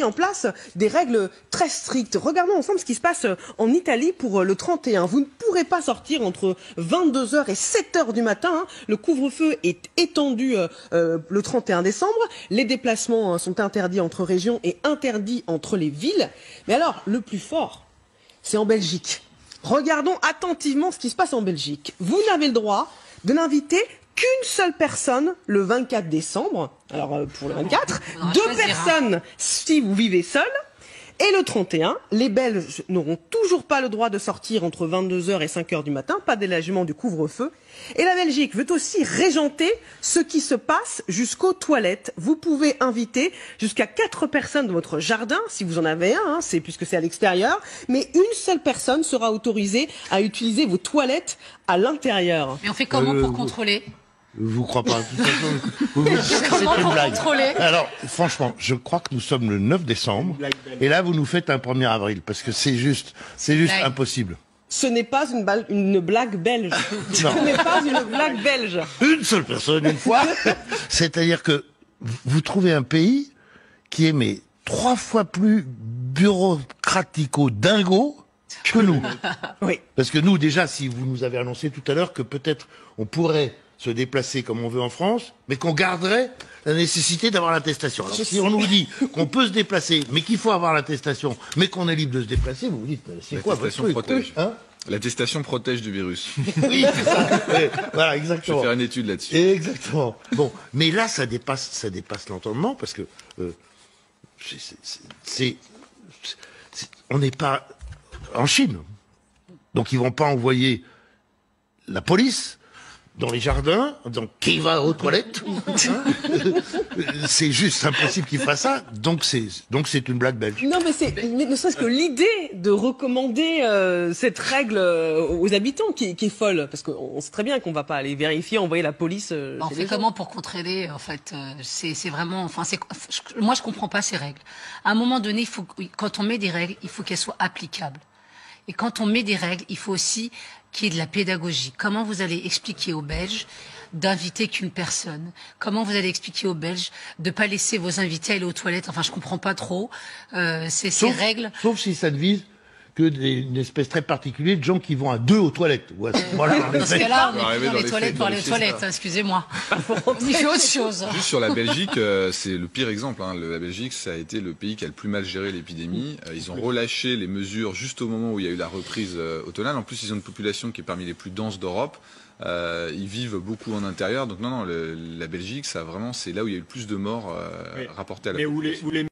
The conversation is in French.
en place des règles très strictes. Regardons ensemble ce qui se passe en Italie pour le 31. Vous ne pourrez pas sortir entre 22 h et 7 h du matin. Le couvre-feu est étendu le 31 décembre. Les déplacements sont interdits entre régions et interdits entre les villes. Mais alors, le plus fort, c'est en Belgique. Regardons attentivement ce qui se passe en Belgique. Vous n'avez le droit de n'inviter qu'une seule personne le 24 décembre. Alors, pour le 24, deux personnes si vous vivez seul. Et le 31, les Belges n'auront toujours pas le droit de sortir entre 22 h et 5 h du matin, pas d'allègement du couvre-feu. Et la Belgique veut aussi régenter ce qui se passe jusqu'aux toilettes. Vous pouvez inviter jusqu'à 4 personnes dans votre jardin, si vous en avez un, puisque c'est à l'extérieur, mais une seule personne sera autorisée à utiliser vos toilettes à l'intérieur. Mais on fait comment pour contrôler ? Je vous crois pas. De toute façon, comment c'est une pour blague. Contrôler ? Alors, franchement, je crois que nous sommes le 9 décembre, et là, vous nous faites un 1er avril, parce que c'est juste impossible. Ce n'est pas une blague belge. Ce n'est pas une blague belge. Une seule personne, une fois. C'est-à-dire que vous trouvez un pays qui est, mais, 3 fois plus bureaucratico-dingo que nous. Oui. Parce que nous, déjà, si vous nous avez annoncé tout à l'heure que peut-être on pourrait se déplacer comme on veut en France, mais qu'on garderait la nécessité d'avoir l'attestation. Alors si on nous dit qu'on peut se déplacer, mais qu'il faut avoir l'attestation, mais qu'on est libre de se déplacer, vous vous dites, c'est quoi votre truc, L'attestation protège du virus. Oui, c'est ça. Ouais, voilà, exactement. Je vais faire une étude là-dessus. Exactement. Bon, mais là, ça dépasse l'entendement, parce que on n'est pas en Chine. Donc ils vont pas envoyer la police dans les jardins, donc qui va aux toilettes, c'est juste impossible qu'il fasse ça, donc c'est une blague belge. Non, mais ne serait-ce que l'idée de recommander cette règle aux habitants qui est folle, parce qu'on sait très bien qu'on va pas aller vérifier, envoyer la police. On fait comment pour contrôler, en fait, c'est vraiment, enfin, moi je comprends pas ces règles. À un moment donné, quand on met des règles, il faut qu'elles soient applicables. Et quand on met des règles, il faut aussi qu'il y ait de la pédagogie. Comment vous allez expliquer aux Belges d'inviter qu'une personne? Comment vous allez expliquer aux Belges de ne pas laisser vos invités aller aux toilettes? Enfin, je comprends pas trop ces règles. Sauf si ça ne vise que une espèce très particulière de gens qui vont à 2 aux toilettes. Voilà, parce que là, on est plus dans les toilettes pour aller aux toilettes, excusez-moi. On y fait autre chose. Juste sur la Belgique, c'est le pire exemple. La Belgique, ça a été le pays qui a le plus mal géré l'épidémie. Ils ont relâché les mesures juste au moment où il y a eu la reprise automnale. En plus, ils ont une population qui est parmi les plus denses d'Europe. Ils vivent beaucoup en intérieur. Donc non, la Belgique, ça vraiment, c'est là où il y a eu le plus de morts rapportées à la population.